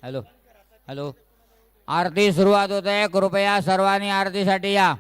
Hello hello आरती सुरुवात होत आहे. कृपया सर्वांनी आरतीसाठी या.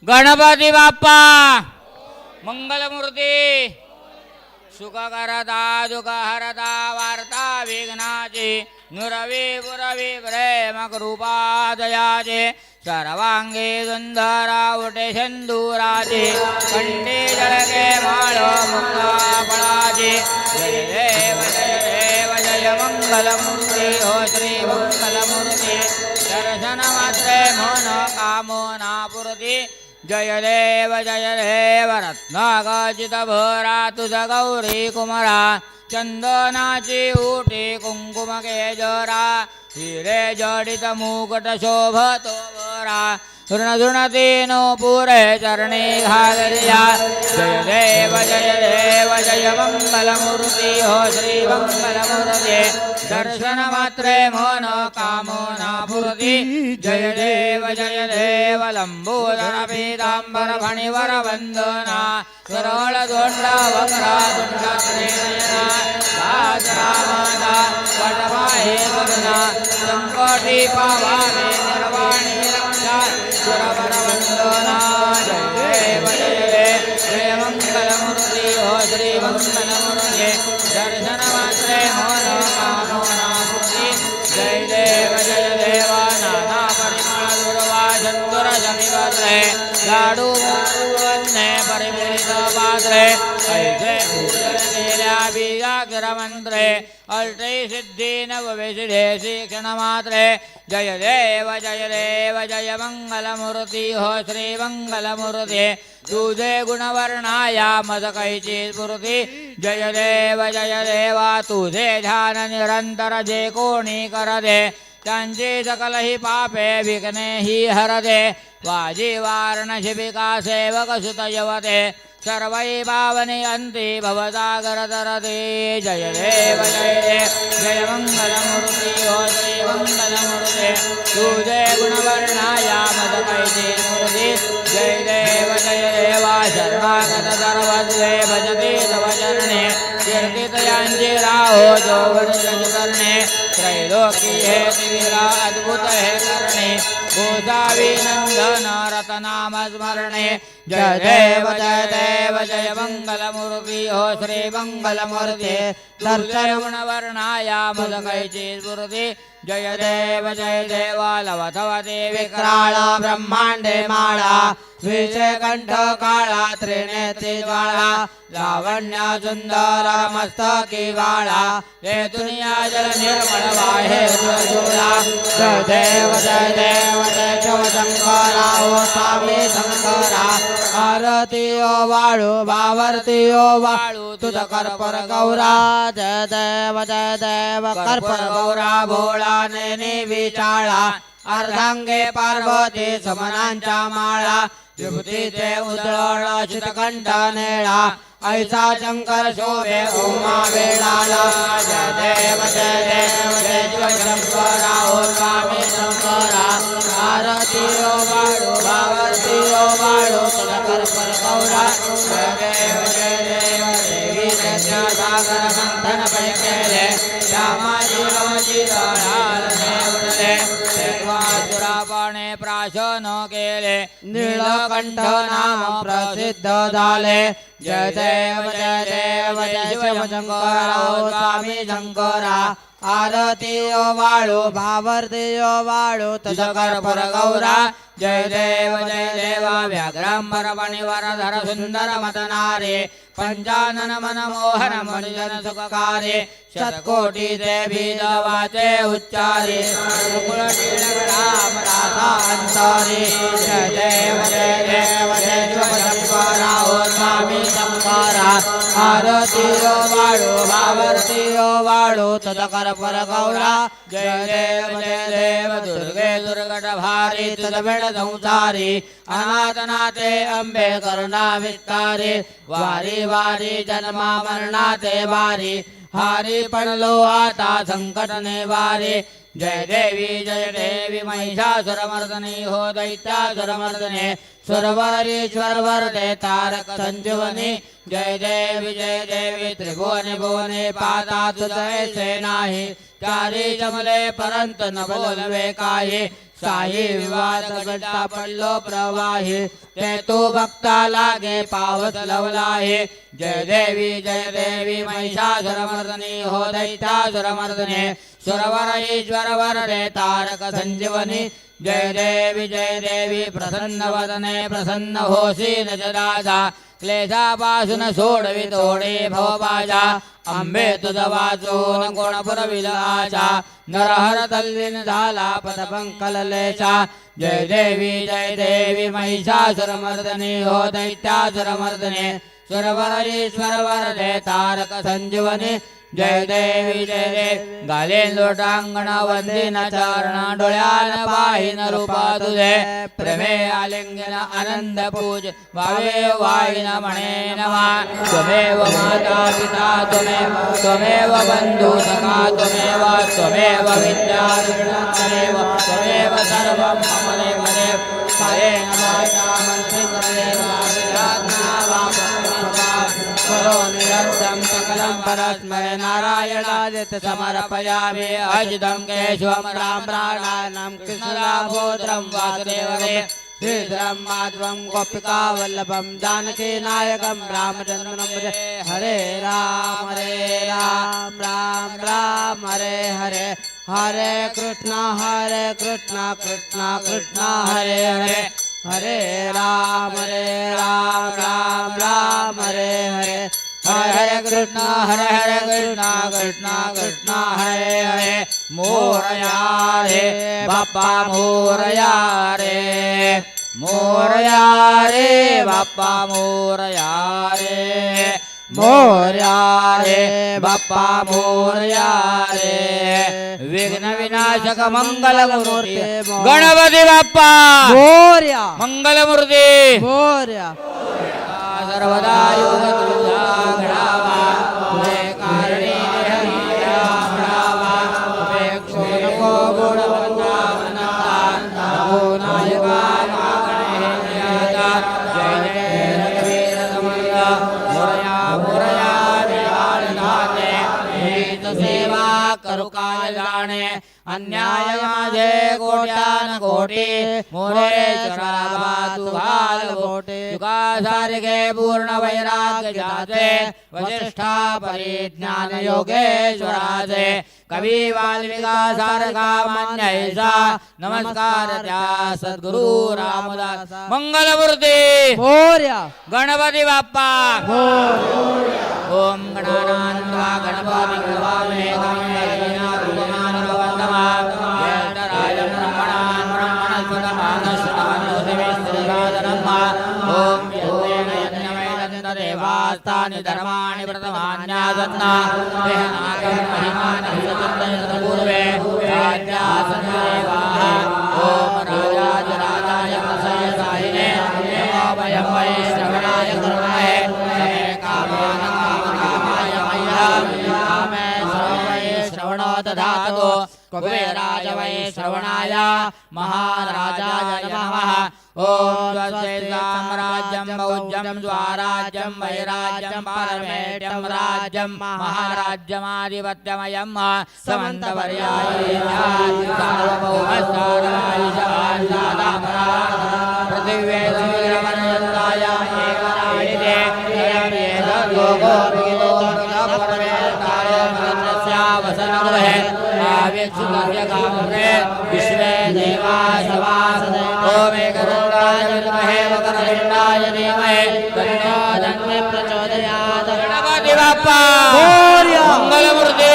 गणपती बाप्पा मंगलमूर्ती सुखकरता दुःखहरता वार्ता विघ्नाची नुरवी पुरवी प्रेम कृपा दयाचे सर्वांगी सुंदरा उठे सिंदुराची कंठी जळके माळ मुक्ता फळाची जय देव जय मंगलमूर्ती हो श्री मंगलमूर्ती दर्शन मात्रे मन कामना पूर्ती जय देव रत्नागजित भरा तुझ गौरी कुमरा चंदनाची उठी कुंकुम केजरा हिरे जडित मुकुट शोभतो बरा ऋणधुणतीनो पुरे चरणी घालरिया जय देव जय मंगलमूर्ती हो श्री मंगलमूर्ती दर्शन मात्रे मन कामना पूर्ती जय देव लंबोदर पीतांबर फणिवर वंदना सरळ दोंडा वक्रा दुंडा श्रीनयना राजरामाना वटवाहे वदना संकटी पावावे निर्वाणी रक्षा सुरवर वंदना जय जय मंगलमूर्ती हो श्री मंगलमूर्ती दर्शन मात्रे मन कामना पूर्ती जय देव नाना परिमळ दुर्वा चंदुर जमिवत्रे लाडू वन्ने परिमलित पात्रे ऐसे पूजन केल्या बीजाक्षरमंत्रे अष्टै सिद्धी नवविसिद्धे शिक्षण मात्रे जय देव जय मंगलमूर्ती हो श्री मंगलमूर्ती तुझे गुणवर्णाया मद कैची स्फूर्ती जय देवा तुझे ध्यान निरंतर जे कोणी करदे त्यांची सकलही पापे विघ्ने ही हरदे वाजी वारण शिबिका सेवक सुत यवते सर्वै पावनी अंती भवसागर तरते जय देव जय मंगलमूर्ती हो श्री मंगलमूर्ती तुझे गुणवर्णाया मद कैची स्फूर्ती जय देवा शरणागत सर्वस्वे भजते तव चरणे कीर्तितयांची राहो जो वर्षज करणे त्रैलोकी हे दिविरा अद्भुत हे करणे गोसावी नंदन रतनाम स्मरणे जय देव जय मंगलमूर्ती हो श्री मंगलमूर्ती दर्शन गुणवर्णाया मद कैची स्फूर्ती जय देवा लवथवते विक्राळ ब्रह्मांडे माळा विषय कंठ काळा त्रिनेत्री ज्वाळा लावण्य सुंदर मस्तकी वाळा हे दुनिया जल निर्मळ वाहे जोडा जय देव जय शिवशंकरा ओ स्वामी शंकरा आरती ओ वाळू भावर्ती ओ वाळू तुझ कर्पर गौरा जय देव कर्पर गौरा भोळा नेनी विचाळा अर्धांगे पार्वती समनांच्या माळा विभूतीचे उजळण चितकंठ नेळा ऐसा शंकर शोभे उमा वेळाला जय देव जय शिवशंकरा ओ स्वामी शंकरा आरती ओ वाळू भावर्ती ओ वाळू तुझ कर्पर गौरा जय देव जय देवी सागर मंथन पै केले श्यामाजी रमजी दळालने उडले सुरापणे प्राशन केले नीलकंठ नाम प्रसिद्ध झाले जय देव जय शिव शंकरा स्वामी शंकरा आरती वाळू भावर्ती वाळू तुझ कर्पूर गौरा जय देव व्याघ्रांबर मणिवरधर सुंदर मतनारे पंचानन मनमोहन मनुजन सुखकारे शतकोटी देवी दवाचे उच्चारे राम राधा अंतरे जय देव जय शिव शंकरा ओ स्वामी शंकरा आरती वाळू भावर्ती वाळू तुझ कर्पूर गौरा जय देव दुर्गे दुर्गट भारी तुझ वेळ संसारी अनाथनाथे अंबे करुणा विस्तारी वारी वारी जन्मा मरणाचे वारी हारी पडलो आता संकट निवारी जय देवी महिषासुरमर्दनी हो दैत्यासुरमर्दने सुरवरीश्वर वरदे तारक संजीवनी जय देवी त्रिभुवने भुवने पाता तुझे नाही चारी जमले परंत न बोलवे काही साई विवाद घडता पडलो प्रवाही ते तू भक्ता लागे पावत लवलाहे जय देवी महिषासुरमर्दनी हो दैत्यासुरमर्दने सुरवर ईश्वर वरदे तारक संजीवनी जय देवी प्रसन्न वदने प्रसन्न होसी न जदाजा क्लेशापासून सोडवी तोडे भवबाजा अंबे तुझ वाचून कोण पुरविला आशा नरहर तल्लीन झाला पदपंकलेचा जय देवी महिषासुरमर्दनी हो दैत्यासुरमर्दने सुरवरीश्वर वरदे तारक संजीवनी जय देवी गाले लोटांगण वंदिन चरण डोळ्यान पाहिन रूपा तुझे प्रेमे आलिंगन आनंद पूज वावे वाईन म्हणे नवा त्वमेव माता पिता त्वमेव बंधू सखा त्वमेव विद्या त्वमेव सर्वं मम देव कायेन वाचा मनसेन्द्रियेण निरन्तं सकलं परस्मै नारायणादित समर्पयामि अजितं केशवं राम प्राणानां कृष्णदामोदरं वासुदेवं श्रीधरं माधवं गोपिकावल्लभं जानकीनायकं रामचन्द्रं भजे हरे राम राम राम हरे हरे हरे कृष्ण कृष्ण कृष्ण हरे हरे हरे राम राम राम हरे हरे हरे कृष्ण कृष्ण कृष्ण हरे हरे मोरया रे बाप्पा मोरया रे बाप्पा मोरया रे बाप्पा मोरया रे विघ्न विनाशक मंगल मूर्ती गणपती बाप्पा मोरया मंगल मूर्ती मोरया सर्वदा योग तुझा घडावा तुझे कारणे हरिया घडावा अपेक्षो नको गुणवंता अनंता हो नायका मागणे जय रघुवीर समर्थ मोरया विराजनाथे हीच सेवा करू काय जाणे अन्याय माझे कोट्यान कोटी मोरेश्वरा तू घाल बोटे तुका सारखे पूर्ण वैराग्य जाते वशिष्ठा परिज्ञान योगेश्वराचे कवी वाल्मिका सारखा मान्यैसा नमस्कार त्या सद्गुरु रामदास मंगलमूर्ती मोरया गणपती बाप्पा ओम गणानान्वा गणपती कृपामे देवास्तानि धर्माणि प्रथमान्यासन्ना देहनागं महिमानं सततपूर्वे राज्यासन्देवाः ॐ राजाय प्रसय साहिने नमो वयं वै श्रवणाय कुर्महे समे कामाय मह्यं कामे सर्वै श्रवणो दधातु कुबेराय वै श्रवणाय महाराजाय नमः ओम स्वस्ति साम्राज्यं भौज्यं स्वराज्यं वैराज्यं पारमेट्यं राज्यं महाराज्यमाधिपत्यमयं पृथिव्ये सूर्यमनयन्ताय एकराडिते लोको वसनगृहे आवेक्षितस्य कामरे विश्वे देवा सवासते ओमेकदण्डाय विद्महे वक्रतुण्डाय धीमहि तन्नो दन्ति प्रचोदयात् गणपति बाप्पा मंगलमूर्ति